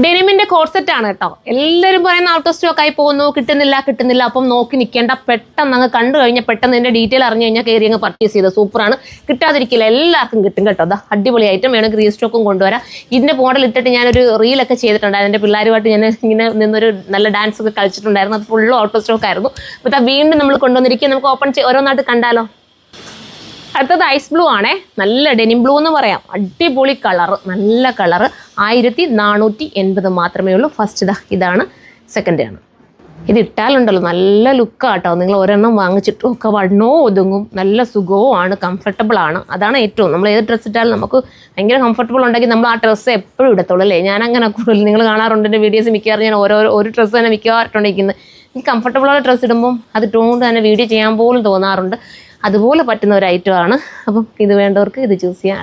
ഡെനിമിന്റെ corset ആണ് കേട്ടോ. എല്ലാവരും പറയുന്ന ഔട്ട് ഓഫ് സ്റ്റോക്ക് ആയി പോകുന്നു, കിട്ടുന്നില്ല. അപ്പം നോക്കി നിൽക്കേണ്ട, പെട്ടെന്ന് അങ്ങ് കണ്ടു കഴിഞ്ഞാൽ പെട്ടെന്ന് ഇതിന്റെ ഡീറ്റെയിൽ അറിഞ്ഞു കഴിഞ്ഞാൽ കയറി അങ്ങ് പർച്ചേസ് ചെയ്ത് സൂപ്പറാണ്. കിട്ടാതിരിക്കില്ല, എല്ലാവർക്കും കിട്ടും കേട്ടോ. അതാ അടിപൊളി ഐറ്റം, വേണമെങ്കിൽ റീസ്റ്റോക്കും കൊണ്ടുവരാം. ഇതിന്റെ മോഡൽ ഇട്ടിട്ട് ഞാനൊരു റീലൊക്കെ ചെയ്തിട്ടുണ്ടായിരുന്നു. എൻ്റെ പിള്ളേരുമായിട്ട് ഞാൻ ഇങ്ങനെ നിന്നൊരു നല്ല ഡാൻസ് ഒക്കെ കളിച്ചിട്ടുണ്ടായിരുന്നു. അത് ഫുള്ളും ഔട്ട് ഓഫ് സ്റ്റോക്ക് ആയിരുന്നു. അപ്പോൾ വീണ്ടും നമ്മൾ കൊണ്ടുവന്നിരിക്കുക. നമുക്ക് ഓപ്പൺ ഓരോന്നായിട്ട് കണ്ടാലോ. അടുത്തത് ഐസ് ബ്ലൂ ആണേ, നല്ല ഡെനിം ബ്ലൂ എന്ന് പറയാം. അടിപൊളി കളറ്, നല്ല കളറ്. 1480 മാത്രമേ ഉള്ളൂ. ഫസ്റ്റ് ഇതാണ്, സെക്കൻഡ് ആണ്. ഇത് ഇട്ടാലുണ്ടല്ലോ നല്ല ലുക്കാട്ടോ. നിങ്ങൾ ഒരെണ്ണം വാങ്ങിച്ചിട്ടും ഒക്കെ വണ്ണോ ഒതുങ്ങും, നല്ല സുഖവും ആണ്, കംഫർട്ടബിൾ ആണ്. അതാണ് ഏറ്റവും, നമ്മൾ ഏത് ഡ്രസ്സ് ഇട്ടാലും നമുക്ക് ഭയങ്കര കംഫർട്ടബിൾ ഉണ്ടെങ്കിൽ നമ്മൾ ആ ഡ്രസ്സ് എപ്പോഴും ഇടത്തുള്ളൂ അല്ലേ. ഞാൻ അങ്ങനെ കൂടുതൽ നിങ്ങൾ കാണാറുണ്ട് എൻ്റെ വീഡിയോസ് മിക്കവാറും ഞാൻ ഒരു ഡ്രസ്സ് തന്നെ മിക്കവാറുണ്ടിരിക്കുന്നത്. എനിക്ക് കംഫർട്ടബിളായ ഡ്രസ്സ് ഇടുമ്പം അത് ഇട്ടുകൊണ്ട് തന്നെ വീഡിയോ ചെയ്യാൻ പോലും തോന്നാറുണ്ട്. അതുപോലെ പറ്റുന്ന ഒരു ഐറ്റമാണ്. അപ്പം ഇത് വേണ്ടവർക്ക് ഇത് ചൂസ് ചെയ്യാൻ.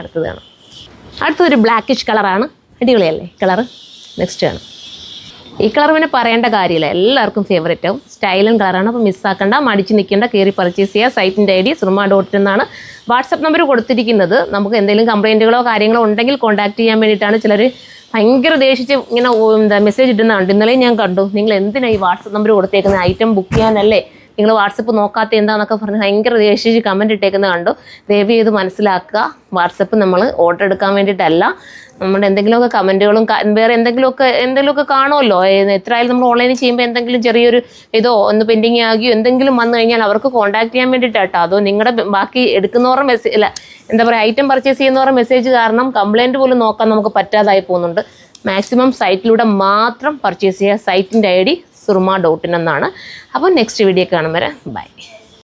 അടുത്തൊരു ബ്ലാക്കിഷ് കളറാണ്. അടിപൊളിയല്ലേ കളറ്. നെക്സ്റ്റ് ആണ് ഈ കളർ. പിന്നെ പറയേണ്ട കാര്യമില്ല, എല്ലാവർക്കും ഫേവറേറ്റ് ആവും. സ്റ്റൈലൻ കളറാണ്. അപ്പോൾ മിസ്സാക്കണ്ട, മടിച്ച് നിൽക്കേണ്ട, കയറി പർച്ചേസ് ചെയ്യുക. സൈറ്റിൻ്റെ ID surma.in എന്നാണ്. വാട്സപ്പ് നമ്പർ കൊടുത്തിരിക്കുന്നത്. നമുക്ക് എന്തെങ്കിലും കംപ്ലയിൻറ്റുകളോ കാര്യങ്ങളോ ഉണ്ടെങ്കിൽ കോൺടാക്ട് ചെയ്യാൻ വേണ്ടിയിട്ടാണ്. ചിലർ ഭയങ്കര ദേഷിച്ച് ഇങ്ങനെ മെസ്സേജ് ഇടുന്നുണ്ട്. ഇന്നലെയും ഞാൻ കണ്ടു, നിങ്ങൾ എന്തിനാണ് ഈ വാട്സപ്പ് നമ്പർ കൊടുത്തേക്കുന്നത്, ഐറ്റം ബുക്ക് ചെയ്യാനല്ലേ, നിങ്ങൾ വാട്സപ്പ് നോക്കാത്ത എന്താണെന്നൊക്കെ പറഞ്ഞ് ഭയങ്കര ദേഷിച്ച് കമൻറ്റ് ഇട്ടേക്കുന്നത് കണ്ടു. ദയവ് ചെയ്ത് മനസ്സിലാക്കുക, വാട്സപ്പ് നമ്മൾ ഓർഡർ എടുക്കാൻ വേണ്ടിയിട്ടല്ല. നമ്മുടെ എന്തെങ്കിലുമൊക്കെ കമൻറ്റുകളും വേറെ എന്തെങ്കിലുമൊക്കെ കാണുമല്ലോ. എത്രയായാലും നമ്മൾ ഓൺലൈനിൽ ചെയ്യുമ്പോൾ എന്തെങ്കിലും ചെറിയൊരു ഇതോ ഒന്ന് പെൻഡിങ് ആകിയോ എന്തെങ്കിലും വന്നു കഴിഞ്ഞാൽ അവർക്ക് കോൺടാക്ട് ചെയ്യാൻ വേണ്ടിയിട്ടാട്ടോ. അതോ നിങ്ങളുടെ ബാക്കി എടുക്കുന്നവരുടെ മെസ്സേജ് അല്ല, എന്താ പറയുക, ഐറ്റം പർച്ചേസ് ചെയ്യുന്നവരുടെ മെസ്സേജ് കാരണം കംപ്ലയിൻറ്റ് പോലും നോക്കാൻ നമുക്ക് പറ്റാതായി പോകുന്നുണ്ട്. മാക്സിമം സൈറ്റിലൂടെ മാത്രം പർച്ചേസ് ചെയ്യുക. സൈറ്റിൻ്റെ ID surma.in എന്നാണ്. അപ്പോൾ നെക്സ്റ്റ് വീഡിയോ കാണും വരെ ബൈ.